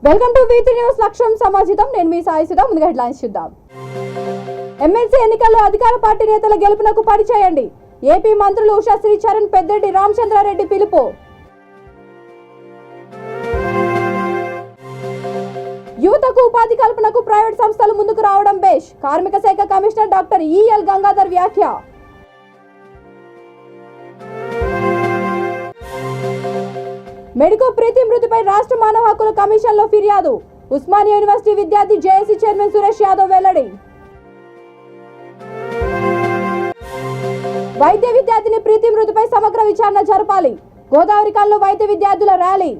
Welcome to వీటి news లక్ష్యం సమాజితం. నేను మీ సాయి సుధా. ముందుగా హెడ్లైన్స్ చూద్దాం. ఎమ్మెల్సీ ఎన్నికల్లో అధికార పార్టీ నేతల గెలుపునకు పని చేయండి. ఏపీ మంత్రులు ఉషా శ్రీచరణ్, పెద్దిరెడ్డి రామచంద్రారెడ్డి పిలుపు. యువతకు ఉపాధి కల్పనకు ప్రైవేట్ సంస్థలు ముందుకు రావడం బేష్. కార్మిక శాఖ కమిషనర్ డాక్టర్ ఈఎల్ గంగాధర్ వ్యాఖ్య. మెడికో ప్రీతి మృతిపై రాష్ట్ర మానవ హక్కుల కమిషన్లో ఫిర్యాదు. ఉస్మానియా యూనివర్సిటీ విద్యార్థి జేఏసీ చైర్మన్ సురేష్ యాదవ్ వెల్లడి. వైద్య విద్యార్థిని ప్రీతి మృతిపై సమగ్ర విచారణ జరపాలి. గోదావరి కాలంలో వైద్య విద్యార్థుల ర్యాలీ.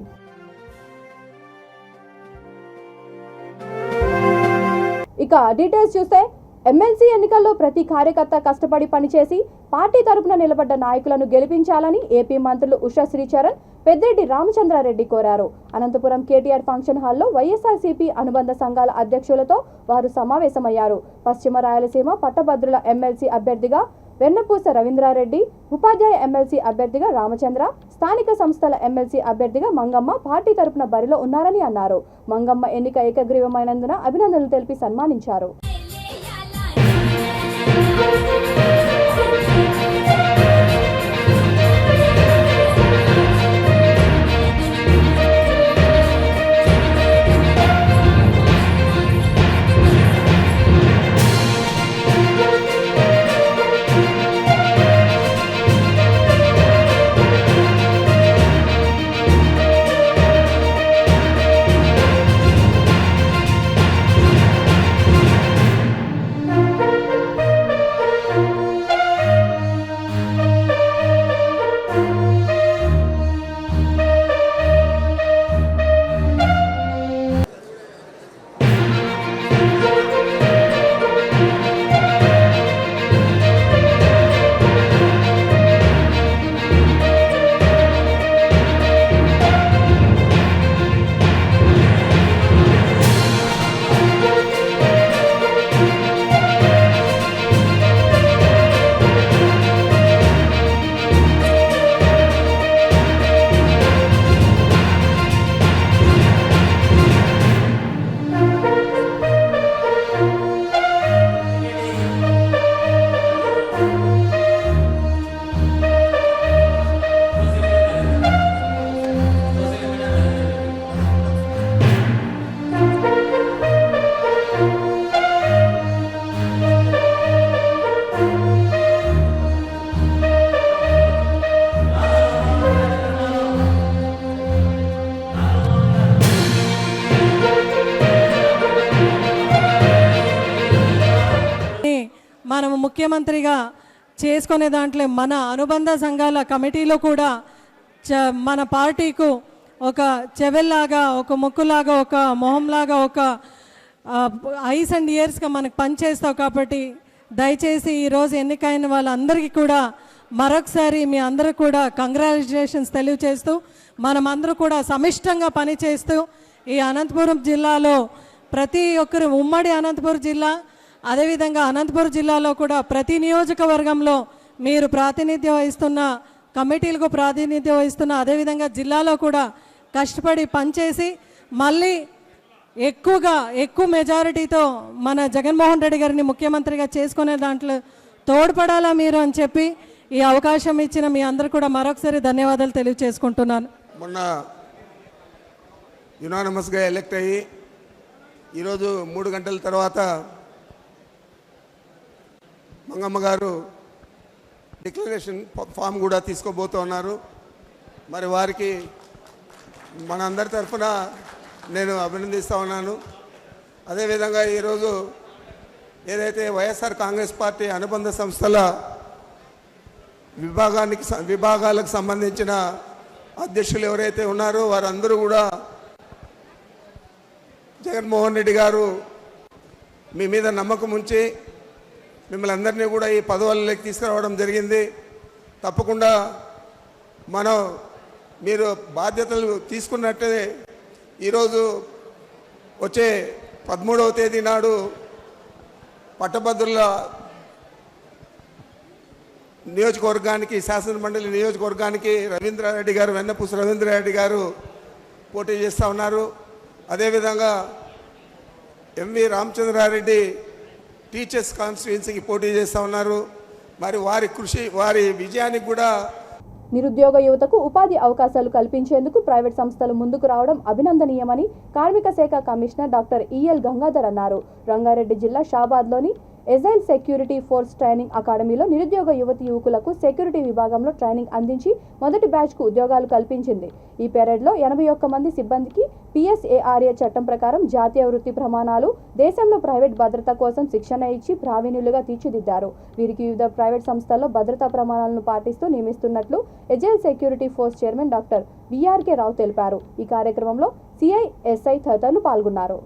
ఇక డీటెయిల్స్ చూస్తే, ఎమ్మెల్సీ ఎన్నికల్లో ప్రతి కార్యకర్త కష్టపడి పనిచేసి పార్టీ తరపున నిలబడ్డ నాయకులను గెలిపించాలని ఏపీ మంత్రులు ఉషా శ్రీచరణ్, పెద్దిరెడ్డి రామచంద్రారెడ్డి కోరారు. అనంతపురం కేటీఆర్ ఫంక్షన్ హాల్లో వైఎస్ఆర్సీపీ అనుబంధ సంఘాల అధ్యక్షులతో వారు సమావేశమయ్యారు. పశ్చిమ రాయలసీమ పట్టభద్రుల ఎమ్మెల్సీ అభ్యర్థిగా వెన్నపూస రవీంద్రారెడ్డి, ఉపాధ్యాయ ఎమ్మెల్సీ అభ్యర్థిగా రామచంద్ర, స్థానిక సంస్థల ఎమ్మెల్సీ అభ్యర్థిగా మంగమ్మ పార్టీ తరపున బరిలో ఉన్నారని అన్నారు. మంగమ్మ ఎన్నిక ఏకగ్రీవమైనందున అభినందనలు తెలిపి సన్మానించారు. మనము ముఖ్యమంత్రిగా చేసుకునే దాంట్లో మన అనుబంధ సంఘాల కమిటీలో కూడా మన పార్టీకు ఒక చెవెల్లాగా, ఒక ముక్కులాగా, ఒక మొహంలాగా, ఒక ఐస్ అండ్ ఇయర్స్గా మనకు పనిచేస్తావు. కాబట్టి దయచేసి ఈరోజు ఎన్నికైన వాళ్ళందరికీ కూడా మరొకసారి మీ అందరూ కూడా కంగ్రాచులేషన్స్ తెలియజేస్తూ, మనమందరూ కూడా సమిష్టంగా పనిచేస్తూ ఈ అనంతపురం జిల్లాలో ప్రతి ఒక్కరు, ఉమ్మడి అనంతపురం జిల్లా, అదేవిధంగా అనంతపురం జిల్లాలో కూడా ప్రతి నియోజకవర్గంలో మీరు ప్రాతినిధ్యం వహిస్తున్న కమిటీలకు ప్రాతినిధ్యం వహిస్తున్న, అదేవిధంగా జిల్లాలో కూడా కష్టపడి పనిచేసి మళ్ళీ ఎక్కువ మెజారిటీతో మన జగన్మోహన్ రెడ్డి గారిని ముఖ్యమంత్రిగా చేసుకునే దాంట్లో తోడ్పడాలా మీరు అని చెప్పి ఈ అవకాశం ఇచ్చిన మీ అందరూ కూడా మరొకసారి ధన్యవాదాలు తెలియజేసుకుంటున్నాను. మొన్న యునానిమస్గా ఎలెక్ట్ అయ్యి ఈరోజు 3 గంటల తర్వాత మంగమ్మ గారు డిక్లరేషన్ ఫామ్ కూడా తీసుకోబోతున్నారు. మరి వారికి మనందరి తరఫున నేను అభినందిస్తూ ఉన్నాను. అదేవిధంగా ఈరోజు ఏదైతే వైఎస్ఆర్ కాంగ్రెస్ పార్టీ అనుబంధ సంస్థల విభాగాలకు సంబంధించిన అధ్యక్షులు ఎవరైతే ఉన్నారో వారందరూ కూడా జగన్మోహన్ రెడ్డి గారు మీ మీద నమ్మకం ఉంచి మిమ్మల్ని అందరినీ కూడా ఈ పదవులలోకి తీసుకురావడం జరిగింది. తప్పకుండా మీరు బాధ్యతలు తీసుకున్నట్టే ఈరోజు వచ్చే 13వ తేదీ నాడు పట్టభద్రుల నియోజకవర్గానికి, శాసనమండలి నియోజకవర్గానికి రవీంద్రారెడ్డి గారు, వెన్నపూస రవీంద్రారెడ్డి గారు పోటీ చేస్తూ ఉన్నారు. అదేవిధంగా ఎంవి రామచంద్రారెడ్డి టీచర్స్ కాన్స్టిట్యుయెన్సీకి పోటీ చేస్తూ ఉన్నారు. మరి వారి విజయానికి కూడా నిరుద్యోగ యువతకు ఉపాధి అవకాశాలు కల్పించేందుకు ప్రైవేట్ సంస్థలు ముందుకు రావడం అభినందనీయమని కార్మిక శాఖ కమిషనర్ డాక్టర్ ఈఎల్ గంగాధర్ అన్నారు. రంగారెడ్డి జిల్లా షాబాద్లోని ఎజైల్ సెక్యూరిటీ ఫోర్స్ ట్రైనింగ్ అకాడమీలో నిరుద్యోగ యువకులకు సెక్యూరిటీ విభాగంలో ట్రైనింగ్ అందించి మొదటి బ్యాచ్కు ఉద్యోగాలు కల్పించింది. ఈ పెరేడ్లో 81 మంది సిబ్బందికి PSARA చట్టం ప్రకారం జాతీయ వృత్తి ప్రమాణాలు, దేశంలో ప్రైవేట్ భద్రత కోసం శిక్షణ ఇచ్చి ప్రావీణ్యులుగా తీర్చిదిద్దారు. వీరికి వివిధ ప్రైవేట్ సంస్థల్లో భద్రతా ప్రమాణాలను పాటిస్తూ నియమిస్తున్నట్లు agile security force chairman doctor VRK Rao తెలిపారు. ఈ కార్యక్రమంలో CISI తదితరులు పాల్గొన్నారు.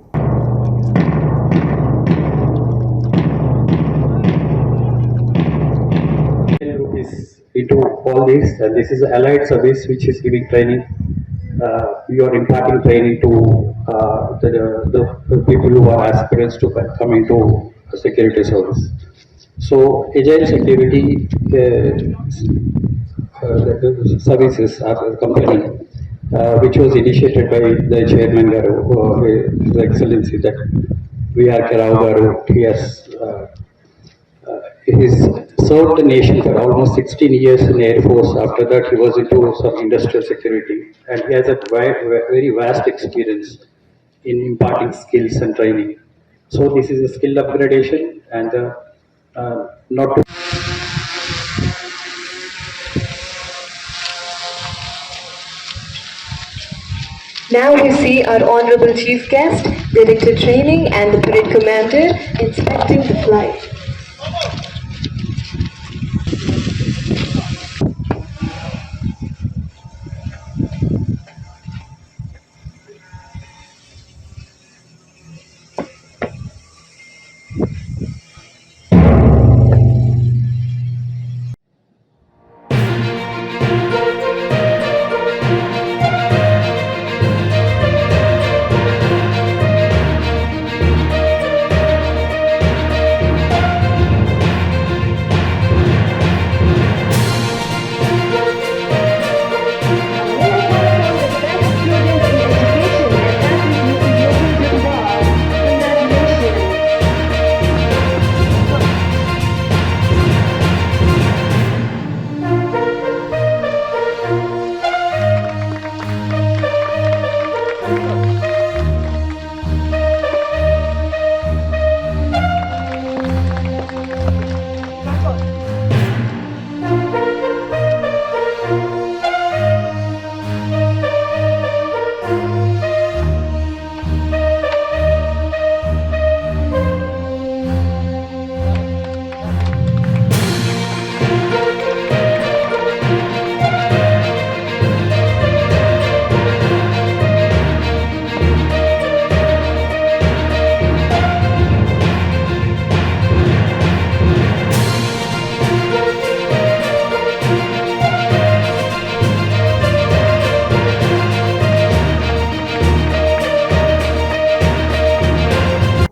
Into all this, and this is allied service which is giving training. We are imparting training to the people who are aspirants to come into security service. So Agile Security Services are a company which was initiated by the chairman Garu, His Excellency that VRK Rao Garu. He served the nation for almost 16 years in the Air Force. After that, he was into some industrial security, and he has a very vast experience in imparting skills and training. So this is a skill upgradation, and not to Now we see our Honorable Chief Guest, Director Training and the Parade Commander inspecting the flight.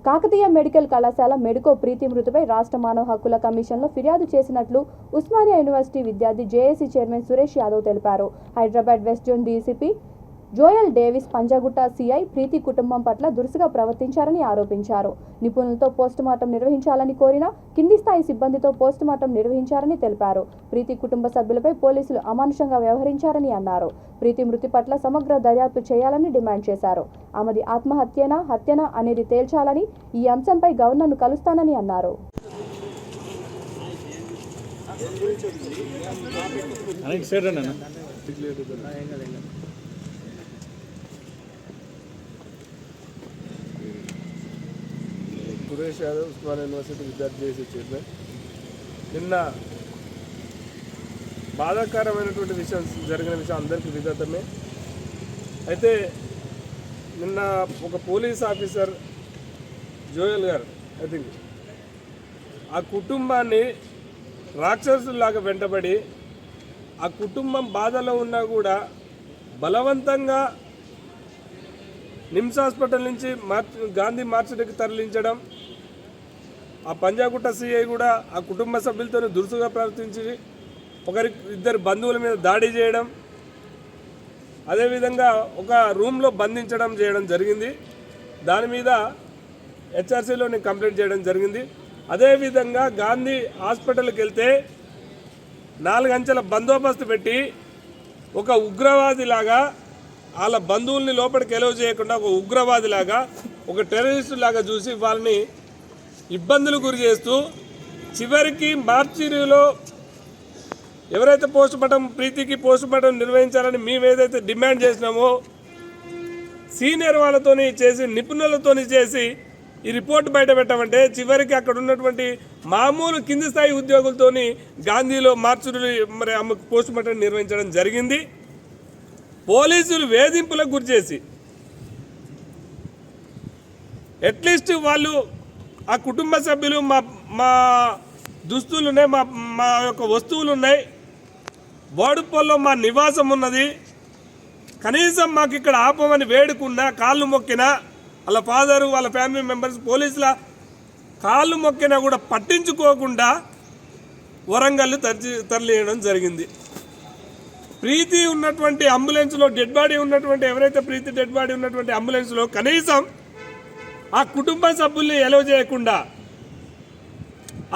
Kakatiya medical కళాశాల medico Preethi మృతిపై రాష్ట్ర మానవ హక్కుల కమిషన్లో ఫిర్యాదు చేసినట్లు Osmania university విద్యార్థి JAC chairman Suresh Yadav తెలిపారు. Hyderabad west zone DCP Joel Davis Panjagutta CI Preethi కుటుంబం పట్ల దురుసుగా ప్రవర్తించారని ఆరోపించారు. నిపుణులతో పోస్టుమార్టం నిర్వహించాలని కోరినా కింది స్థాయి సిబ్బందితో పోస్టుమార్టం నిర్వహించారని తెలిపారు. ప్రీతి కుటుంబ సభ్యులపై పోలీసులు అమానుషంగా వ్యవహరించారని అన్నారు. ప్రీతి మృతి పట్ల సమగ్ర దర్యాప్తు చేయాలని డిమాండ్ చేశారు. ఆమెది ఆత్మహత్యనా హత్యనా అనేది తేల్చాలని, ఈ అంశంపై గవర్నర్ను కలుస్తానని అన్నారు. సురేష్ యాదవ్ ఉస్మానియా యూనివర్సిటీ విద్యార్థి చేసే చైర్మన్. నిన్న బాధాకరమైనటువంటి విషయం జరిగిన విషయం అందరికీ విదితమే. అయితే నిన్న ఒక పోలీస్ ఆఫీసర్ జోయల్ గారు ఐ థింక్ ఆ కుటుంబాన్ని రాక్షసులాగా వెంటబడి ఆ కుటుంబం బాధలో ఉన్నా కూడా బలవంతంగా నిమ్స్ హాస్పిటల్ నుంచి గాంధీ మార్చెట్కి తరలించడం, ఆ పంజాగుట్ట సిఐ కూడా ఆ కుటుంబ సభ్యులతో దురుసుగా ప్రవర్తించి ఇద్దరు బంధువుల మీద దాడి చేయడం, అదేవిధంగా ఒక రూమ్లో బంధించడం చేయడం జరిగింది. దాని మీద హెచ్ఆర్సీలో నేను కంప్లైంట్ చేయడం జరిగింది. అదేవిధంగా గాంధీ హాస్పిటల్కి వెళ్తే 4 అంచెల బందోబస్తు పెట్టి ఒక ఉగ్రవాదిలాగా వాళ్ళ బంధువుల్ని లోపలికి ఎలవ్ చేయకుండా ఒక ఉగ్రవాదిలాగా ఒక టెర్రరిస్టు లాగా చూసి వాళ్ళని ఇబ్బందులు గురి చేస్తూ చివరికి మార్చిలో ఎవరైతే ప్రీతికి పోస్ట్ మార్టం నిర్వహించాలని మేము ఏదైతే డిమాండ్ చేసినామో సీనియర్ వాళ్ళతోని చేసి నిపుణులతోని చేసి ఈ రిపోర్ట్ బయట పెట్టమంటే చివరికి అక్కడ ఉన్నటువంటి మామూలు కింది స్థాయి ఉద్యోగులతోని గాంధీలో మార్చిలో మరి ఆమెకు పోస్ట్ మార్టం నిర్వహించడం జరిగింది. పోలీసులు వేధింపులకు గురి చేసి అట్లీస్ట్ వాళ్ళు ఆ కుటుంబ సభ్యులు మా దుస్తులు ఉన్నాయి, మా యొక్క వస్తువులు ఉన్నాయి, బోడుపల్లో మా నివాసం ఉన్నది, కనీసం మాకు ఇక్కడ ఆపమని వేడుకున్నా కాళ్ళు మొక్కినా వాళ్ళ ఫాదరు వాళ్ళ ఫ్యామిలీ మెంబర్స్ పోలీసుల కాళ్ళు మొక్కినా కూడా పట్టించుకోకుండా వరంగల్ తరలియడం జరిగింది. ప్రీతి ఉన్నటువంటి అంబులెన్స్లో డెడ్ బాడీ ఉన్నటువంటి ఎవరైతే ప్రీతి డెడ్ బాడీ ఉన్నటువంటి అంబులెన్స్లో కనీసం ఆ కుటుంబ సభ్యుల్ని ఎలవ్ చేయకుండా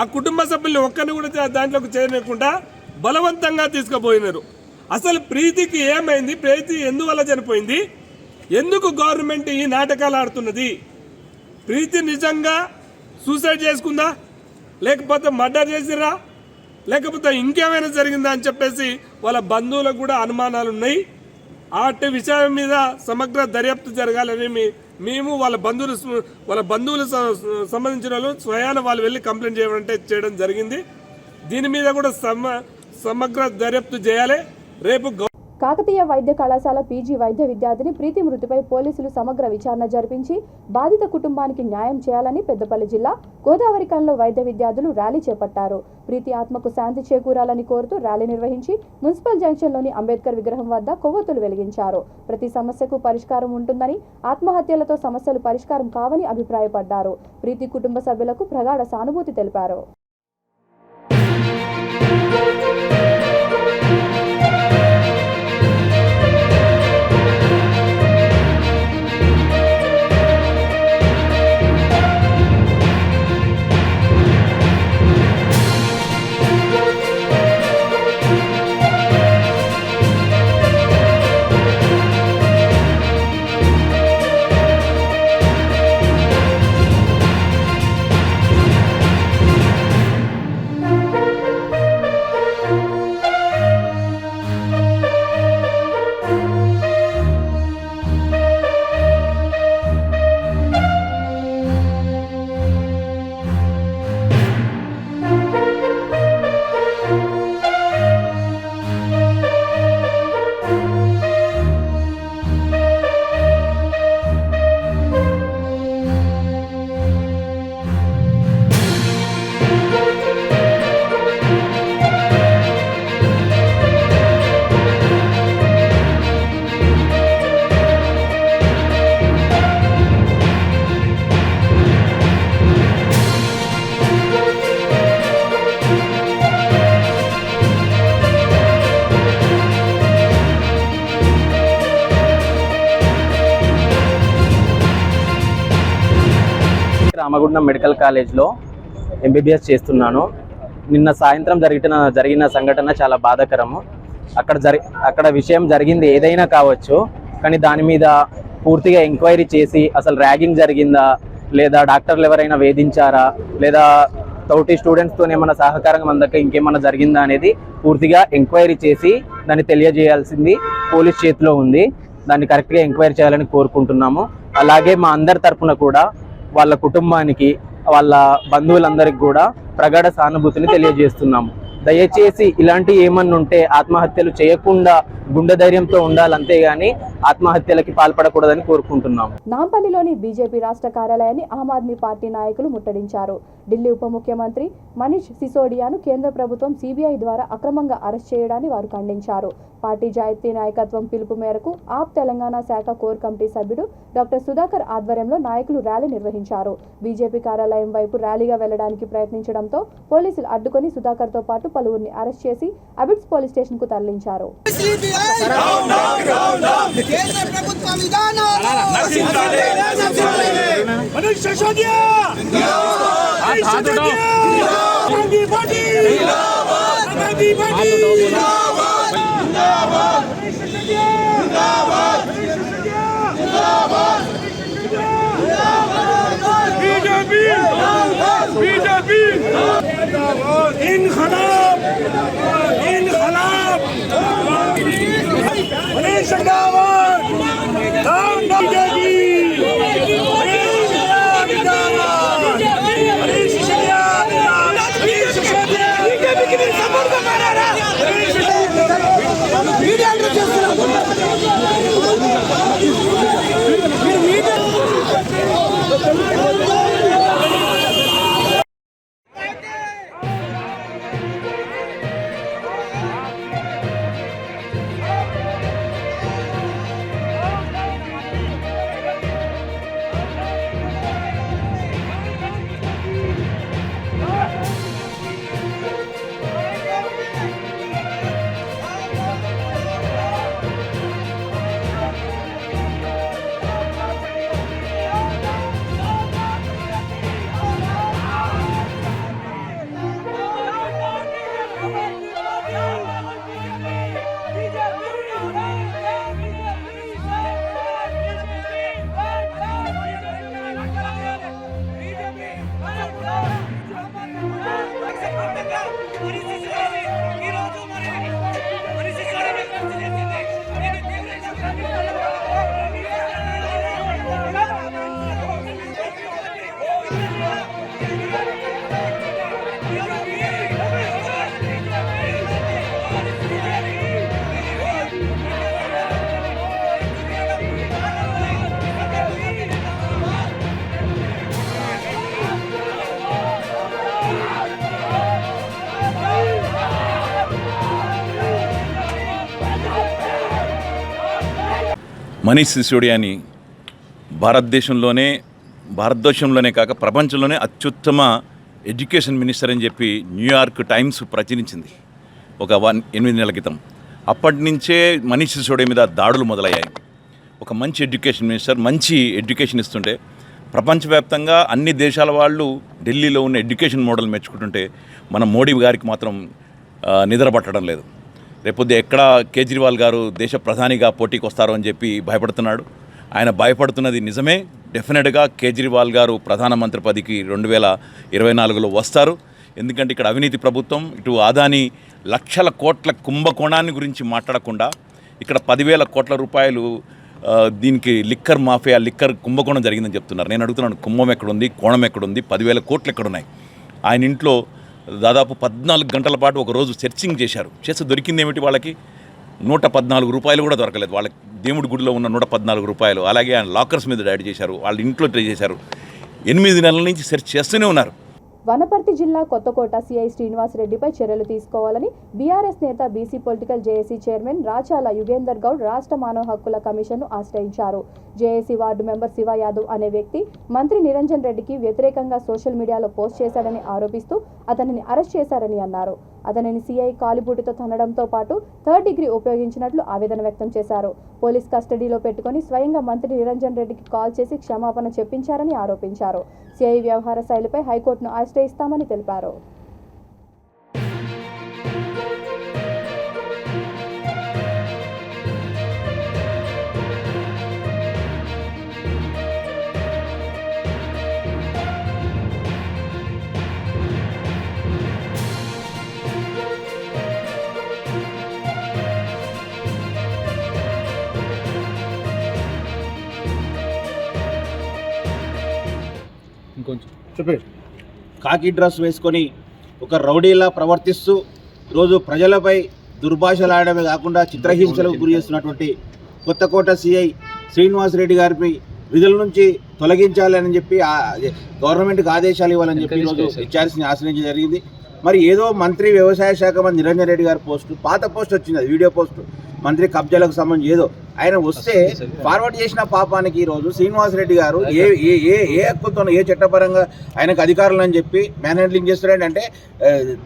ఆ కుటుంబ సభ్యుల్ని ఒక్కరిని కూడా దాంట్లోకి చేయకుండా బలవంతంగా తీసుకుపోయినారు. అసలు ప్రీతికి ఏమైంది, ప్రీతి ఎందువల్ల చనిపోయింది, ఎందుకు గవర్నమెంట్ ఈ నాటకాలు ఆడుతున్నది, ప్రీతి నిజంగా సూసైడ్ చేసుకుందా లేకపోతే మర్డర్ చేసిరా లేకపోతే ఇంకేమైనా జరిగిందా అని చెప్పేసి వాళ్ళ బంధువులకు కూడా అనుమానాలు ఉన్నాయి. అట్టి విషయం మీద సమగ్ర దర్యాప్తు జరగాలని మేము వాళ్ళ బంధువులు సంబంధించిన వాళ్ళు స్వయాన వాళ్ళు వెళ్ళి కంప్లైంట్ చేయడం జరిగింది. దీని మీద కూడా సమగ్ర దర్యాప్తు చేయాలి. రేపు కాకతీయ వైద్య కళాశాల పీజీ వైద్య విద్యార్థిని ప్రీతి మృతిపై పోలీసులు సమగ్ర విచారణ జరిపించి బాధిత కుటుంబానికి న్యాయం చేయాలని పెద్దపల్లి జిల్లా గోదావరిఖనిలో వైద్య విద్యార్థులు ర్యాలీ చేపట్టారు. ప్రీతి ఆత్మకు శాంతి చేకూరాలని కోరుతూ ర్యాలీ నిర్వహించి మున్సిపల్ జంక్షన్లోని అంబేద్కర్ విగ్రహం వద్ద కొవ్వొత్తులు వెలిగించారు. ప్రతి సమస్యకు పరిష్కారం ఉంటుందని, ఆత్మహత్యలతో సమస్యలు పరిష్కారం కావని అభిప్రాయపడ్డారు. ప్రీతి కుటుంబ సభ్యులకు ప్రగాఢ సానుభూతి తెలిపారు. రామగుండం మెడికల్ కాలేజ్లో ఎంబీబీఎస్ చేస్తున్నాను. నిన్న సాయంత్రం జరిగిన సంఘటన చాలా బాధాకరము. అక్కడ విషయం జరిగింది ఏదైనా కావచ్చు, కానీ దాని మీద పూర్తిగా ఎంక్వైరీ చేసి అసలు ర్యాగింగ్ జరిగిందా, లేదా డాక్టర్లు ఎవరైనా వేధించారా, లేదా తోటి స్టూడెంట్స్తో ఏమైనా సహకారం అందక ఇంకేమైనా జరిగిందా అనేది పూర్తిగా ఎంక్వైరీ చేసి దాన్ని తెలియజేయాల్సింది పోలీస్ చేతిలో ఉంది. దాన్ని కరెక్ట్గా ఎంక్వైరీ చేయాలని కోరుకుంటున్నాము. అలాగే మా అందరి తరఫున కూడా వాళ్ళ కుటుంబానికి, వాళ్ళ బంధువులందరికీ కూడా ప్రగాఢ సానుభూతిని తెలియజేస్తున్నాము. దయచేసి ఇలాంటి ఏమన్నా ఉంటే ఆత్మహత్యలు చేయకుండా గుండె ధైర్యంతో ఉండాలి, అంతేగాని ఆత్మహత్యలకి పాల్పడకూడదని కోరుకుంటున్నాము. నాంపల్లిలోని బీజేపీ రాష్ట్ర కార్యాలయాన్ని ఆమ్ ఆద్మీ పార్టీ నాయకులు ముట్టడించారు. ఢిల్లీ ఉప ముఖ్యమంత్రి మనీష్ సిసోడియాను కేంద్ర ప్రభుత్వం సిబిఐ ద్వారా అక్రమంగా అరెస్ట్ చేయడాన్ని వారు ఖండించారు. పార్టీ జాతీయ నాయకత్వం పిలుపు మేరకు ఆప్ తెలంగాణ శాఖ కోర్ కమిటీ సభ్యుడు డాక్టర్ సుధాకర్ ఆధ్వర్యంలో నాయకులు ర్యాలీ నిర్వహించారు. బీజేపీ కార్యాలయం వైపు ర్యాలీగా వెళ్లడానికి ప్రయత్నించడంతో పోలీసులు అడ్డుకొని సుధాకర్తో పాటు పలువురిని అరెస్ట్ చేసి అబిడ్స్ పోలీస్ స్టేషన్ కు తరలించారు. మనీష్ సిసోడియాని భారతదేశంలోనే కాక ప్రపంచంలోనే అత్యుత్తమ ఎడ్యుకేషన్ మినిస్టర్ అని చెప్పి న్యూయార్క్ టైమ్స్ ప్రచురించింది ఒక 8 నెలల క్రితం. అప్పటి నుంచే మనీష్ సిసోడియా మీద దాడులు మొదలయ్యాయి. ఒక మంచి ఎడ్యుకేషన్ మినిస్టర్ మంచి ఎడ్యుకేషన్ ఇస్తుంటే ప్రపంచవ్యాప్తంగా అన్ని దేశాల వాళ్ళు ఢిల్లీలో ఉన్న ఎడ్యుకేషన్ మోడల్ మెచ్చుకుంటుంటే మన మోడీ గారికి మాత్రం నిద్ర పట్టడం లేదు. రేపొద్దు ఎక్కడ కేజ్రీవాల్ గారు దేశ ప్రధానిగా పోటీకి వస్తారో అని చెప్పి భయపడుతున్నాడు. ఆయన భయపడుతున్నది నిజమే. డెఫినెట్గా కేజ్రీవాల్ గారు ప్రధానమంత్రి పదవికి 2024లో వస్తారు. ఎందుకంటే ఇక్కడ అవినీతి ప్రభుత్వం, ఇటు అదానీ లక్షల కోట్ల కుంభకోణాన్ని గురించి మాట్లాడకుండా ఇక్కడ 10,000 కోట్ల రూపాయలు దీనికి లిక్కర్ మాఫియా, లిక్కర్ కుంభకోణం జరిగిందని చెప్తున్నారు. నేను అడుగుతున్నాను, కుంభం ఎక్కడుంది, కోణం ఎక్కడుంది, 10,000 కోట్లు ఎక్కడున్నాయి? ఆయన ఇంట్లో దాదాపు 14 గంటల పాటు ఒకరోజు సెర్చింగ్ చేస్తే దొరికింది ఏమిటి? వాళ్ళకి 114 రూపాయలు కూడా దొరకలేదు. వాళ్ళకి దేవుడి గుడిలో ఉన్న 114 రూపాయలు. అలాగే ఆయన లాకర్స్ మీద దాడి చేశారు, వాళ్ళ ఇంట్లో ట్రై చేశారు. 8 నెలల నుంచి సెర్చ్ చేస్తూనే ఉన్నారు. వనపర్తి జిల్లా కొత్తకోట సిఐ శ్రీనివాస్ రెడ్డిపై చర్యలు తీసుకోవాలని బీఆర్ఎస్ నేత BC political JAC chairman Rachala Yugender Goud రాష్ట్ర మానవ హక్కుల కమిషన్ను ఆశ్రయించారు. JAC ward member Shiva Yadav అనే వ్యక్తి మంత్రి నిరంజన్ రెడ్డికి వ్యతిరేకంగా సోషల్ మీడియాలో పోస్ట్ చేశాడని ఆరోపిస్తూ అతనిని అరెస్ట్ చేశారని అన్నారు. అతనిని సీఐ కాలిబూటితో తన్నడంతో పాటు 3rd డిగ్రీ ఉపయోగించినట్లు ఆవేదన వ్యక్తం చేశారు. పోలీస్ కస్టడీలో పెట్టుకుని స్వయంగా మంత్రి నిరంజన్ రెడ్డికి కాల్ చేసి క్షమాపణ చెప్పించారని ఆరోపించారు. సీఐ వ్యవహార శైలిపై హైకోర్టును ఆశ్రయిస్తామని తెలిపారు. కాకి డ్రెస్ వేసుకొని ఒక రౌడీలా ప్రవర్తిస్తూ రోజు ప్రజలపై దుర్భాషలాడమే కాకుండా చిత్రహింసలకు గురి చేస్తున్నటువంటి కొత్తకోట సిఐ శ్రీనివాస్ రెడ్డి గారిపై విధుల నుంచి తొలగించాలని చెప్పి గవర్నమెంట్కి ఆదేశాలు ఇవ్వాలని చెప్పి ఈరోజు హెచ్ఆర్సీని ఆశ్రయించడం జరిగింది. మరి ఏదో మంత్రి వ్యవసాయ శాఖ మంత్రి నిరంజన్ రెడ్డి గారి పోస్టు, పాత పోస్ట్ వచ్చింది, అది వీడియో పోస్టు. మంత్రి కబ్జాలకు సంబంధించి ఏదో ఆయన వస్తే ఫార్వర్డ్ చేసిన పాపానికి ఈరోజు శ్రీనివాసరెడ్డి గారు ఏ ఏ ఏ ఏ హక్కుతో ఏ చట్టపరంగా ఆయనకు అధికారులు అని చెప్పి మ్యాన్ హ్యాండ్లింగ్ చేస్తున్నాడు అంటే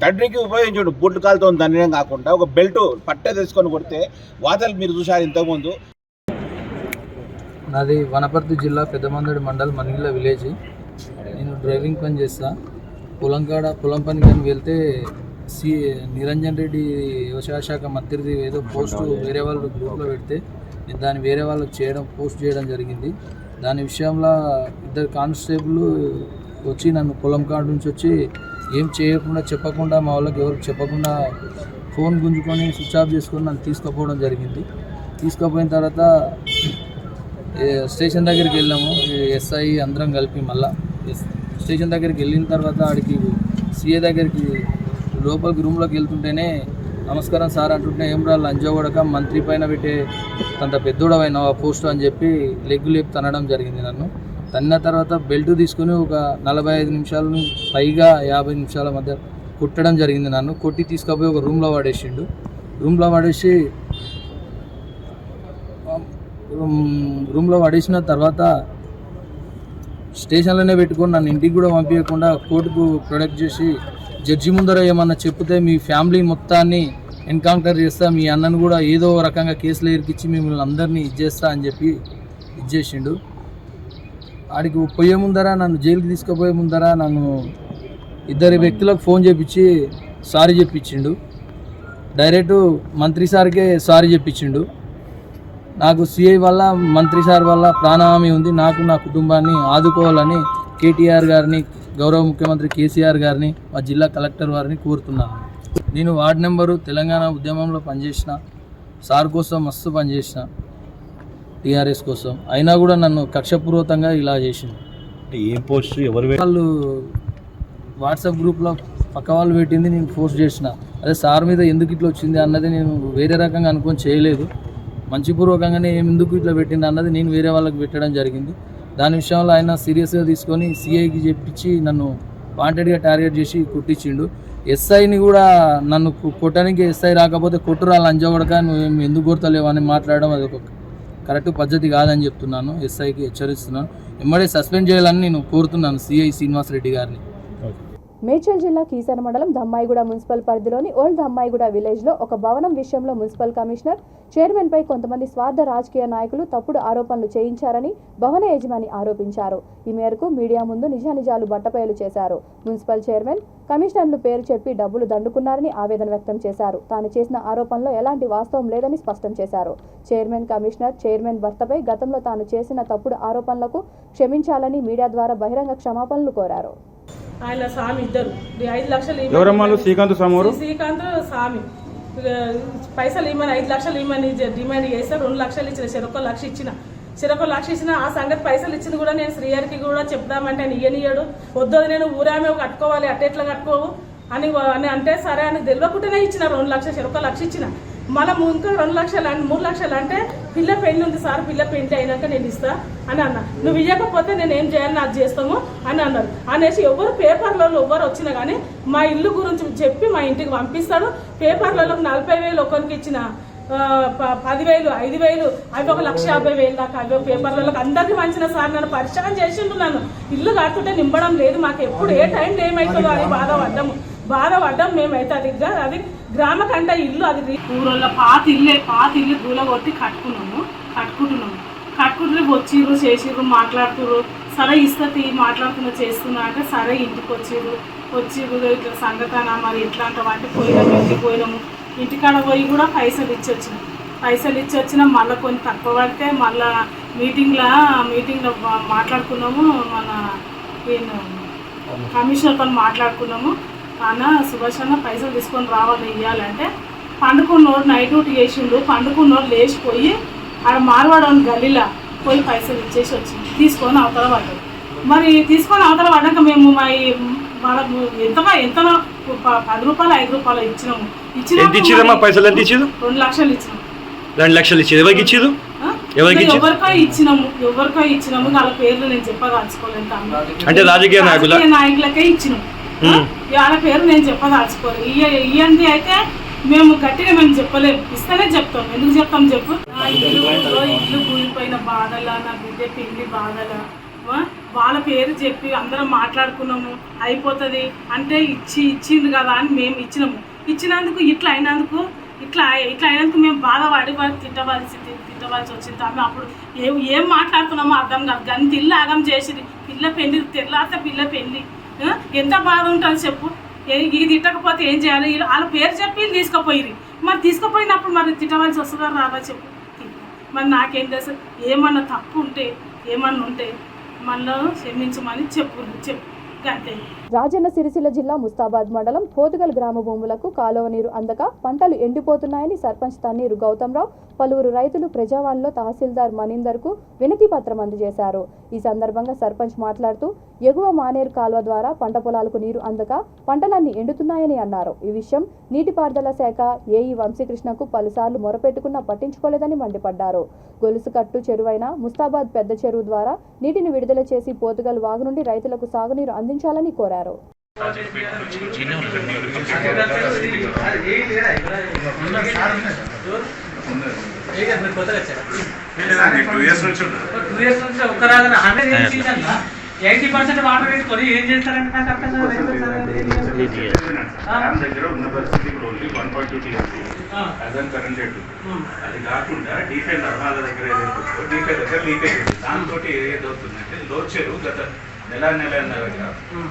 తండ్రికి ఉపయోగించాడు బూట్లు కాలుతో దండడం కాకుండా ఒక బెల్ట్ పట్టే తీసుకొని కొడితే వాతలు మీరు చూశారు ఇంతకుముందు. నాది వనపర్తి జిల్లా పెద్దమందడి మండల్ మనిగిల్ల విలేజ్. నేను డ్రైవింగ్ పని చేస్తా. పొలం పని కానీ వెళ్తే నిరంజన్ రెడ్డి వ్యవసాయ శాఖ మంత్రిది ఏదో పోస్టు వేరే వాళ్ళు గ్రూప్లో పెడితే నేను దాన్ని వేరే వాళ్ళకి పోస్ట్ చేయడం జరిగింది. దాని విషయంలో 2 కానిస్టేబుల్ వచ్చి నన్ను పొలం కాడ నుంచి వచ్చి ఏం చేయకుండా చెప్పకుండా మా వాళ్ళకి ఎవరికి చెప్పకుండా ఫోన్ గుంజుకొని స్విచ్ ఆఫ్ చేసుకొని నన్ను తీసుకుపోవడం జరిగింది. తీసుకుపోయిన తర్వాత స్టేషన్ దగ్గరికి వెళ్ళాము, ఎస్ఐ అందరం కలిపి. మళ్ళీ స్టేషన్ దగ్గరికి వెళ్ళిన తర్వాత ఆడికి సిఏ దగ్గరికి లోపలికి రూమ్లోకి వెళ్తుంటేనే నమస్కారం సార్ అంటుంటే ఏం రా లంజోగొడక మంత్రి పైన పెట్టే అంత పెద్దోడవైన పోస్టు అని చెప్పి లెగ్గు లేపి తనడం జరిగింది. నన్ను తన్న తర్వాత బెల్ట్ తీసుకుని ఒక 45 నిమిషాలు పైగా 50 నిమిషాల మధ్య కుట్టడం జరిగింది. నన్ను కొట్టి తీసుకుపోయి ఒక రూమ్లో పడేసిండు. రూమ్లో పడేసిన తర్వాత స్టేషన్లోనే పెట్టుకొని నన్ను ఇంటికి కూడా పంపించకుండా కోర్టుకు ప్రొడక్ట్ చేసి జడ్జి ముందర ఏమన్నా చెప్తే మీ ఫ్యామిలీ మొత్తాన్ని ఎన్కౌంటర్ చేస్తా, మీ అన్నను కూడా ఏదో రకంగా కేసులో ఇరికిచ్చి మిమ్మల్ని అందరినీ ఇచ్చేస్తా అని చెప్పి ఇచ్చేసిండు. ఆడికి పోయే ముందర నన్ను జైలుకి తీసుకుపోయే ముందర నన్ను 2 వ్యక్తులకు ఫోన్ చేపించి సారీ చెప్పించిండు. డైరెక్ట్ మంత్రి సార్కే సారీ చెప్పించిండు. నాకు సిఐ వల్ల మంత్రి సార్ వల్ల ప్రాణహామీ ఉంది. నాకు నా కుటుంబాన్ని ఆదుకోవాలని కేటీఆర్ గారిని, గౌరవ ముఖ్యమంత్రి కేసీఆర్ గారిని, మా జిల్లా కలెక్టర్ వారిని కోరుతున్నాను. నేను వార్డు నెంబరు తెలంగాణ ఉద్యమంలో పనిచేసిన, సార్ కోసం మస్తు పనిచేసిన, టీఆర్ఎస్ కోసం. అయినా కూడా నన్ను కక్షపూర్వకంగా ఇలా చేసింది. ఏం పోస్ట్ ఎవరు వాళ్ళు వాట్సాప్ గ్రూప్లో పక్క వాళ్ళు పెట్టింది నేను పోస్ట్ చేసిన. అదే సార్ మీద ఎందుకు ఇట్లా వచ్చింది అన్నది నేను వేరే రకంగా అనుకొని చేయలేదు. మంచిపూర్వకంగానే ఎందుకు ఇట్లా పెట్టింది అన్నది నేను వేరే వాళ్ళకి పెట్టడం జరిగింది. దాని విషయంలో ఆయన సీరియస్గా తీసుకొని సిఐకి చెప్పించి నన్ను వాంటెడ్గా టార్గెట్ చేసి కుట్టించిండు. ఎస్ఐని కూడా నన్ను కొట్టడానికి ఎస్ఐ రాకపోతే కొట్టురా లంజగొడక నువ్వు ఎందుకు కొడతలేవు అని మాట్లాడడం అది ఒక కరెక్ట్ పద్ధతి కాదని చెప్తున్నాను. ఎస్ఐకి హెచ్చరిస్తున్నాను. వెంబడే సస్పెండ్ చేయాలని నేను కోరుతున్నాను సిఐ శ్రీనివాసరెడ్డి గారిని. మేడ్చల్ జిల్లా కీసర మండలం ధమ్మాయిగూడ మున్సిపల్ పరిధిలోని ఓల్డ్ ధమ్మాయిగూడ విలేజ్లో ఒక భవనం విషయంలో మున్సిపల్ కమిషనర్ చైర్మన్పై కొంతమంది స్వార్థ రాజకీయ నాయకులు తప్పుడు ఆరోపణలు చేయించారని భవన యజమాని ఆరోపించారు. ఈ మేరకు మీడియా ముందు నిజానిజాలు బట్టబయలు చేశారు. మున్సిపల్ చైర్మన్ కమిషనర్లు పేరు చెప్పి డబ్బులు దండుకున్నారని ఆవేదన వ్యక్తం చేశారు. తాను చేసిన ఆరోపణలో ఎలాంటి వాస్తవం లేదని స్పష్టం చేశారు. చైర్మన్ భర్తపై గతంలో తాను చేసిన తప్పుడు ఆరోపణలకు క్షమించాలని మీడియా ద్వారా బహిరంగ క్షమాపణలు కోరారు. ఆయన స్వామి ఇద్దరు 5 లక్షలు శ్రీకాంత్ స్వామి పైసలు ఇవ్వమని 5 లక్షలు ఇవ్వమని డిమాండ్ చేస్తే 2 లక్షలు ఇచ్చిన, చెరొక లక్ష ఇచ్చిన. ఆ సంగతి పైసలు ఇచ్చింది కూడా నేను శ్రీహరికి కూడా చెప్దామంటే ఆయన ఇయ్యనియ్యాడు. వద్దు నేను ఊరామే కట్టుకోవాలి, అట్టెట్లా కట్టుకోవు అని అంటే సరే అని తెలియకుండానే ఇచ్చిన. 2 లక్షలు చెరొక లక్ష ఇచ్చిన. మళ్ళీ ఇంకా 2 లక్షలు 3 లక్షలు అంటే పిల్ల పెళ్లి ఉంది సార్, పిల్ల పెళ్లి అయినాక నేను ఇస్తా అని అన్నా. నువ్వు ఇవ్వకపోతే నేను ఏం చేయాలి, నాకు చేస్తాము అని అన్నారు. అనేసి ఎవరు పేపర్లలో ఎవరు వచ్చినా కానీ మా ఇల్లు గురించి చెప్పి మా ఇంటికి పంపిస్తాడు. పేపర్లలో 40,000 ఒకరికి ఇచ్చిన, 10,000, 5,000, అవి 1,50,000 దాకా అవి పేపర్లలో అందరికీ మంచిన సార్ నన్ను పరిచయం చేసింటున్నాను. ఇల్లు కట్టుకుంటే నింపడం లేదు, మాకు ఎప్పుడు ఏ టైం ఏమవుతుందో అని బాధపడ్డాము మేమైతే. అది గ్రామ కంటే ఇల్లు అది ఊళ్ళో పాత ఇల్లు దూల కొట్టి కట్టుకుంటూ వచ్చిర్రు, చేసిర్రు, మాట్లాడుతుర్రు. సరే ఇస్తీ మాట్లాడుతున్నా చేస్తున్నా అంటే సరే ఇంటికి వచ్చిర్రు ఇట్లా సంగతాన మరి ఎట్లా అంటావు అంటే పోయినాము. ఇంటికాడ పోయి కూడా పైసలు ఇచ్చి వచ్చిన మళ్ళీ కొంచెం తక్కువ పడితే మళ్ళీ మీటింగ్లో మాట్లాడుకున్నాము. మన కమిషనర్తో మాట్లాడుకున్నాము. అన్న సుభాష్ అన్న పైసలు తీసుకొని రావాలి ఇవ్వాలంటే పండుకున్నోడు నైట్ డ్యూటీ చేసిండు. పండుకున్నోడు లేచిపోయి ఆడ మార్వాడని గల్లీలా పోయి పైసలు ఇచ్చేసి వచ్చింది. తీసుకొని అవతల పడ్డాడు. మరి తీసుకొని అవతల పడ్డాక మేము వాళ్ళకు ఎంతనో 10 రూపాయలు 5 రూపాయలు ఇచ్చినాము. 2 లక్షలు ఇచ్చినాము. 2 లక్షలు ఇచ్చేది ఎవరికి ఇచ్చేది? ఎవరికో ఇచ్చినాము. వాళ్ళ పేర్లు నేను చెప్పదలుచుకోలేదు. అంటే రాజకీయ నాయకులకే ఇచ్చినాము. వాళ్ళ పేరు నేను చెప్పదలుచుకోలేదు. ఇవ్వండి అయితే మేము గట్టిగా మేము చెప్పలేము, ఇస్తేనే చెప్తాం. ఎందుకు చెప్తాం చెప్పు? ఇల్లు కూలిపోయిన బాధలా, నా బిడ్డ పెళ్లి బాధలా, వాళ్ళ పేరు చెప్పి అందరం మాట్లాడుకున్నాము, అయిపోతుంది అంటే ఇచ్చింది కదా అని మేము ఇచ్చినందుకు ఇట్లా అయినందుకు మేము బాధపడి తిట్టవలసి వచ్చింది. ఆమె అప్పుడు ఏం మాట్లాడుతున్నామో అర్థం కాదు. గంత ఇల్లు ఆగం చేసింది. పిల్ల పెళ్లి తెల్లారితే పిల్ల పెళ్లి ఎంత బాధ ఉంటుంది చెప్పు. ఇది తిట్టకపోతే ఏం చేయాలి? వాళ్ళ పేరు చెప్పి తీసుకుపోయి మరి తీసుకుపోయినప్పుడు మరి తిట్టవలసి వస్తుందా రాదా చెప్పు. మరి నాకేం తెలుసు? ఏమన్నా తప్పు ఉంటే ఏమన్నా ఉంటే మళ్ళీ క్షమించమని చెప్పు అంతే. రాజన్న సిరిసిల్ల జిల్లా ముస్తాబాద్ మండలం పోతుగల్ గ్రామ భూములకు కాలువ నీరు అందక పంటలు ఎండిపోతున్నాయని సర్పంచ్ తన్నీరు గౌతమ్రావు పలువురు రైతులు ప్రజావాణిలో తహసీల్దార్ మనీందర్కు వినతి పత్రం అందజేశారు. ఈ సందర్భంగా సర్పంచ్ మాట్లాడుతూ ఎగువ మానేరు కాలువ ద్వారా పంట పొలాలకు నీరు అందక పంటలన్నీ ఎండుతున్నాయని అన్నారు. ఈ విషయం నీటిపారుదల శాఖ ఏఈ వంశీకృష్ణకు పలుసార్లు మొరపెట్టుకున్నా పట్టించుకోలేదని మండిపడ్డారు. గొలుసుకట్టు చెరువైన ముస్తాబాద్ పెద్ద చెరువు ద్వారా నీటిని విడుదల చేసి పోతుగల్ వాగు నుండి రైతులకు సాగునీరు అందించాలని కోరారు. వాటర్ పెట్టుకొని ఏం చేస్తారంటే నాకు అర్థం అది కాకుండా డీఫెల్ నర్మాల దగ్గర లీక్ అయింది. దాంతో ఏదవుతుందంటే లోచెరు గత నెల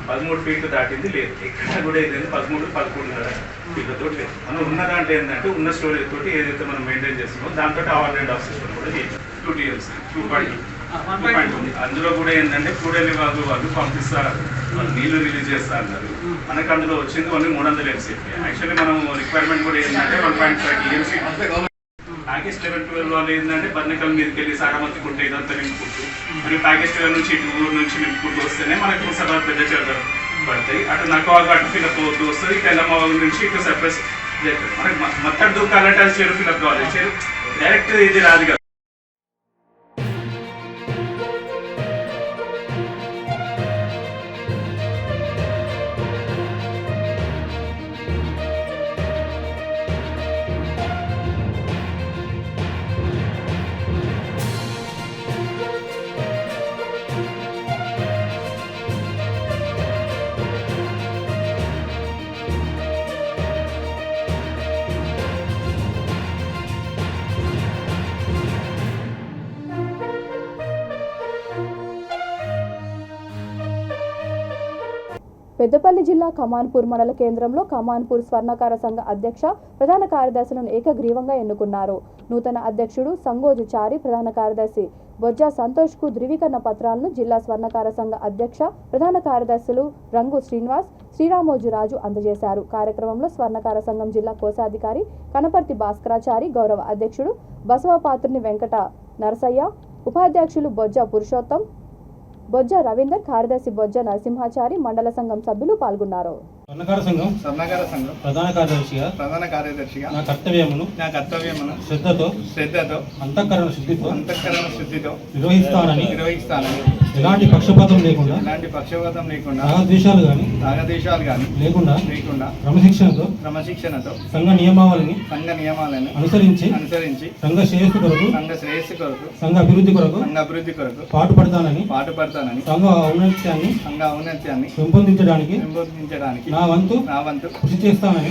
13 ఫీట్లు దాటింది లేదు. ఎక్కడ కూడా ఏదైంది 13-14 ఫీట్లతో లేదు. మనం ఉన్న దాంట్లో ఏంటంటే ఉన్న స్టోరేజ్ తోటి ఏదైతే మనం మెయింటైన్ చేస్తున్నామో దాంతో అవర్ అండ్ ఆఫ్ సిస్టమ్ కూడా చేయాలి. 2 TLC 2.2 అందులో కూడా ఏంటంటే కూడలి వాళ్ళు పంపిస్తారు, వాళ్ళు నీళ్లు రిలీజ్ చేస్తా అన్నారు. మనకు అందులో వచ్చింది ఓన్లీ 300 MCF. యాక్చువల్లీ మనం రిక్వైర్మెంట్ కూడా ఏంటంటే 1.5 TLC. ప్యాకేజ్ 11-12 వాళ్ళు ఏంటంటే బర్నికల్ మీదకి వెళ్ళి సాగమతి కుంటే ఇదంతా నింపుకుంటూ మరి ప్యాకేజ్ 12 నుంచి ఇటు ఊరు నుంచి నింపుకుంటూ వస్తేనే మనకు సభ పెద్ద చెరువు పడతాయి. అటు నక్కవాగు అటు ఫిలప్ అవుతూ వస్తుంది. తెల్లమ్మవాగు నుంచి ఇటు సర్ప్రైజ్ మనకి మొత్తం దూకాలంటే అది చెరువు ఫిలప్ కావాలి. చెరువు డైరెక్ట్ ఇది రాదు కదా. పెద్దపల్లి జిల్లా కమాన్పూర్ మండల కేంద్రంలో కమాన్పూర్ స్వర్ణకార సంఘ అధ్యక్ష ప్రధాన కార్యదర్శులను ఏకగ్రీవంగా ఎన్నుకున్నారు. నూతన అధ్యక్షుడు సంగోజు చారి, ప్రధాన కార్యదర్శి బొజ్జా సంతోష్కు ధృవీకరణ పత్రాలను జిల్లా స్వర్ణకార సంఘ అధ్యక్ష ప్రధాన కార్యదర్శులు రంగు శ్రీనివాస్, శ్రీరామోజు రాజు అందజేశారు. కార్యక్రమంలో స్వర్ణకార సంఘం జిల్లా కోశాధికారి కనపర్తి భాస్కరాచారి, గౌరవ అధ్యక్షుడు బసవపాత్రుని వెంకట నరసయ్య, ఉపాధ్యక్షులు బొజ్జా పురుషోత్తం, బొజ్జ రవీందర్, కార్యదర్శి బొజ్జ నరసింహాచారి, మండల సంఘం సభ్యులు పాల్గొన్నారు. స్వర్ణకార సంఘం ప్రధాన కార్యదర్శిగా నా కర్తవ్యమును శ్రద్ధతో అంతఃకరణ శుద్ధితో నిర్వహిస్తానని ఎలాంటి పక్షపాతం లేకుండా రాగద్వేషాలు కానీ లేకుండా క్రమశిక్షణతో సంఘ నియమావళిని అనుసరించి సంఘ శ్రేయస్సు కొరకు సంఘ అభివృద్ధి కొరకు పాటుపడతానని సంఘ ఔన్నత్యాన్ని పెంపొందించడానికి నా వంతు కృషి చేస్తానని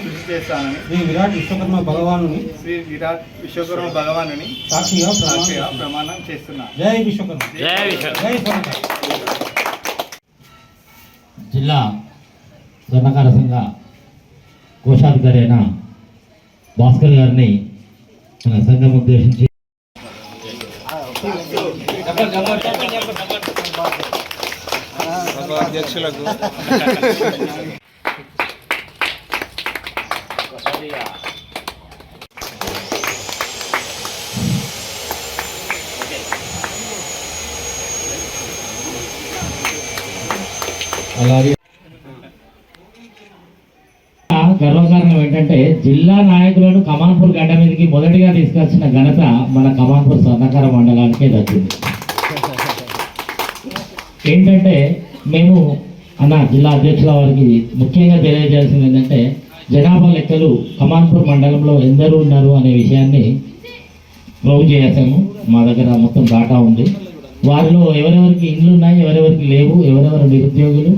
శ్రీ విరాట్ విశ్వకర్మ భగవానుని సాక్షిగా ప్రమాణం చేస్తున్నాను. జై విశ్వకర్మ. జిల్లా స్వర్ణకార సంఘ కోశాధికారి అయిన భాస్కర్ గారిని మన సంఘం ఉద్దేశించి అధ్యక్షులకు అలాగే గర్వకారణం ఏంటంటే జిల్లా నాయకులను కమాన్పూర్ గడ్డ మీదకి మొదటిగా తీసుకొచ్చిన ఘనత మన కమాన్పూర్ స్వర్ణకార మండలానికే దక్కింది. ఏంటంటే మేము అన్న జిల్లా అధ్యక్షుల వారికి ముఖ్యంగా తెలియజేయాల్సింది ఏంటంటే జనాభా లెక్కలు కమాన్పూర్ మండలంలో ఎందరూ ఉన్నారు అనే విషయాన్ని ప్రూవ్ చేసాము. మా దగ్గర మొత్తం డాటా ఉంది. వారిలో ఎవరెవరికి ఇండ్లు ఉన్నాయి, ఎవరెవరికి లేవు, ఎవరెవరు నిరుద్యోగులు,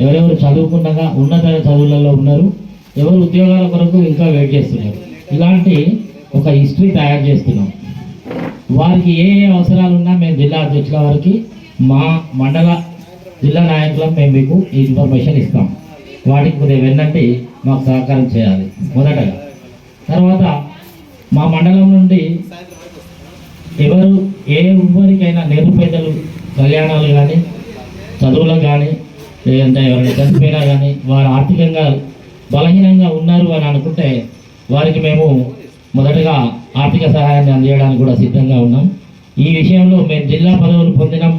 ఎవరెవరు చదువుకున్నగా ఉన్నత చదువులలో ఉన్నారు, ఎవరు ఉద్యోగాల కొరకు ఇంకా వెయిట్ చేస్తున్నారు. ఇలాంటి ఒక హిస్టరీ తయారు చేస్తున్నాం. వారికి ఏ ఏ అవసరాలు ఉన్నా మేము జిల్లా అధ్యక్షుల వారికి మా మండల జిల్లా నాయకులకు మేము మీకు ఈ ఇన్ఫర్మేషన్ ఇస్తాం. వాటికి కొద్దిగా వెన్నంటి మాకు సహకారం చేయాలి మొదటగా. తర్వాత మా మండలం నుండి ఎవరు ఏ ఊరికైనా నిరుపేదలు కళ్యాణాలు కానీ చదువులకు కానీ లేదంటే ఎవరైనా చనిపోయినా కానీ వారు ఆర్థికంగా బలహీనంగా ఉన్నారు అని అనుకుంటే వారికి మేము మొదటగా ఆర్థిక సహాయాన్ని అందించడానికి కూడా సిద్ధంగా ఉన్నాం. ఈ విషయంలో మేము జిల్లా పదవులు పొందినాం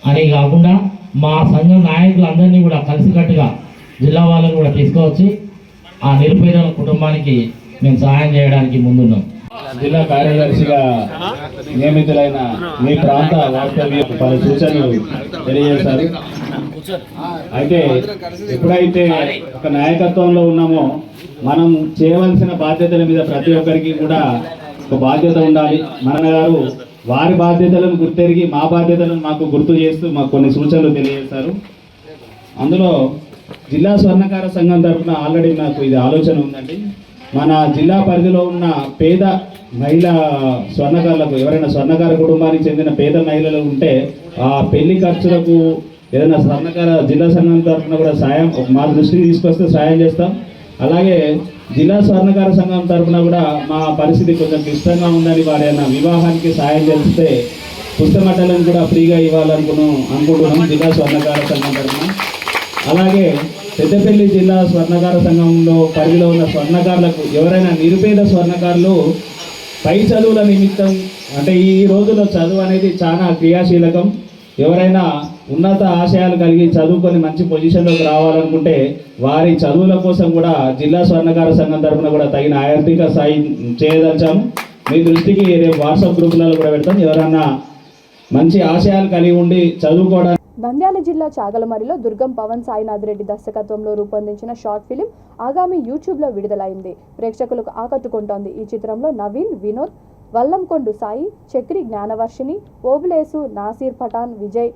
అని కాకుండా మా సంఘం నాయకులందరినీ కూడా కలిసికట్టుగా జిల్లా వాళ్ళని కూడా తీసుకువచ్చి ఆ నిరుపేదల కుటుంబానికి మేము సహాయం చేయడానికి ముందున్నాం. జిల్లా కార్యదర్శిగా నియమితులైన మీ ప్రాంత వాస్తవ్య పలు సూచనలు తెలియజేశారు. అయితే ఎప్పుడైతే ఒక నాయకత్వంలో ఉన్నామో మనం చేయవలసిన బాధ్యతల మీద ప్రతి ఒక్కరికి కూడా ఒక బాధ్యత ఉండాలి. మన గారు వారి బాధ్యతలను గుర్తెరిగి మా బాధ్యతలను మాకు గుర్తు చేస్తూ మాకు కొన్ని సూచనలు తెలియజేశారు. అందులో జిల్లా స్వర్ణకార సంఘం తరఫున ఆల్రెడీ నాకు ఇది ఆలోచన ఉందండి. మన జిల్లా పరిధిలో ఉన్న పేద మహిళా స్వర్ణకారులకు, ఎవరైనా స్వర్ణకార కుటుంబానికి చెందిన పేద మహిళలు ఉంటే ఆ పెళ్లి ఖర్చులకు ఏదైనా స్వర్ణకార జిల్లా సంఘం తరఫున కూడా సాయం మా దృష్టికి తీసుకొస్తే సాయం చేస్తాం. అలాగే జిల్లా స్వర్ణకార సంఘం తరఫున కూడా మా పరిస్థితి కొంచెం క్లిష్టంగా ఉందని వారైనా వివాహానికి సాయం చేస్తే పుస్తమట్టలను కూడా ఫ్రీగా ఇవ్వాలనుకుంటున్నాం జిల్లా స్వర్ణకార సంఘం తరఫున. అలాగే పెద్దపల్లి జిల్లా స్వర్ణకార సంఘంలో పరిధిలో ఉన్న స్వర్ణకారులకు ఎవరైనా నిరుపేద స్వర్ణకారులు పై చదువుల నిమిత్తం, అంటే ఈ రోజుల్లో చదువు అనేది చాలా క్రియాశీలకం. ఎవరైనా ఉన్నత ఆశయాలు కలిగి చదువుకొని మంచి పొజిషన్లోకి రావాలనుకుంటే వారి చదువుల కోసం కూడా జిల్లా స్వర్ణకార సంఘం తరఫున కూడా తగిన ఆర్థిక సాయం చేయదలిచాము. మీ దృష్టికి రేపు వాట్సాప్ గ్రూపులలో కూడా పెడతాం. ఎవరన్నా మంచి ఆశయాలు కలిగి ఉండి చదువుకోవడానికి. నంద్యాల జిల్లా చాగలమరిలో దుర్గం పవన్ సాయినాథ్ రెడ్డి దర్శకత్వంలో రూపొందించిన షార్ట్ ఫిలిం ఆగామి యూట్యూబ్లో విడుదలైంది. ప్రేక్షకులకు ఆకట్టుకుంటోంది. ఈ చిత్రంలో నవీన్, వినోద్, వల్లంకొండు సాయి, చక్రి జ్ఞానవర్షిని, ఓబులేసు, నాసీర్ పఠాన్, విజయ్,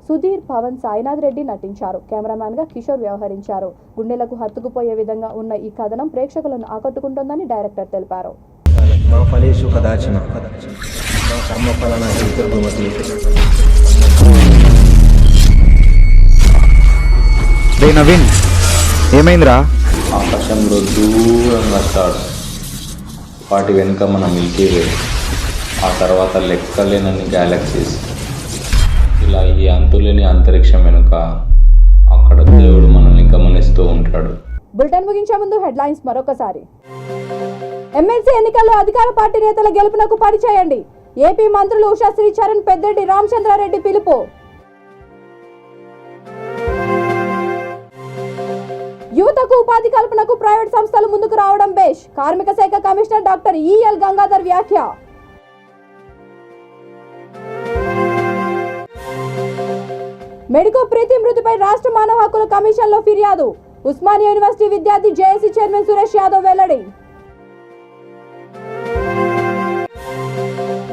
సుధీర్, పవన్ సాయినాథ్ రెడ్డి నటించారు. కెమెరామ్యాన్గా కిషోర్ వ్యవహరించారు. గుండెలకు హత్తుకుపోయే విధంగా ఉన్న ఈ కథనం ప్రేక్షకులను ఆకట్టుకుంటోందని డైరెక్టర్ తెలిపారు. నవీన్ ఏమైందిరా? ఆకాశంలో దూరంగా స్టార్స్, వాటి వెనుక మన మిల్కీ వే, ఆ తర్వాత లెక్కలేనన్ని గ్యాలక్సీస్, ఇలా ఈ అంతులేని అంతరిక్షం వెనుక అక్కడ దేవుడు మనల్ని గమనిస్తూ ఉంటాడు. బులెటిన్ ముగించే ముందు హెడ్లైన్స్ మరొకసారి. ఎమ్మెల్సీ ఎన్నికల్లో అధికార పార్టీ నేతల గెలుపునకు పనిచేయండి. ఏపీ మంత్రులు ఉషా శ్రీచరణ్, పెద్దిరెడ్డి రామచంద్రారెడ్డి పిలుపు. యువతకు ఉపాధి కల్పనకు ప్రైవేట్ సంస్థలు ముందుకు రావడం బేష్. కార్మిక శాఖ కమిషనర్ డాక్టర్ ఈఎల్ గంగాధర్ వ్యాఖ్య. మెడికో ప్రీతి మృతిపై రాష్ట్ర మానవ హక్కుల కమిషన్లో ఫిర్యాదు. ఉస్మానియా యూనివర్సిటీ విద్యార్థి జేఏసీ చైర్మన్ సురేష్ యాదవ్ వెల్లడి.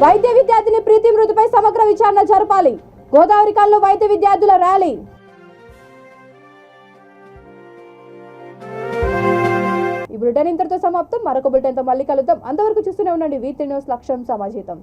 వైద్య విద్యార్థిని ప్రీతి మృతిపై సమగ్ర విచారణ జరపాలి. గోదావరి కాలంలో వైద్య విద్యార్థుల ర్యాలీ. ఈ బులెటిన్ ఇంతటితో సమాప్తం. మరొక బులెటిన్తో మళ్ళీ కలుద్దాం. అంతవరకు చూస్తూనే ఉండండి V3 న్యూస్. లక్ష్యం సమాజహితం.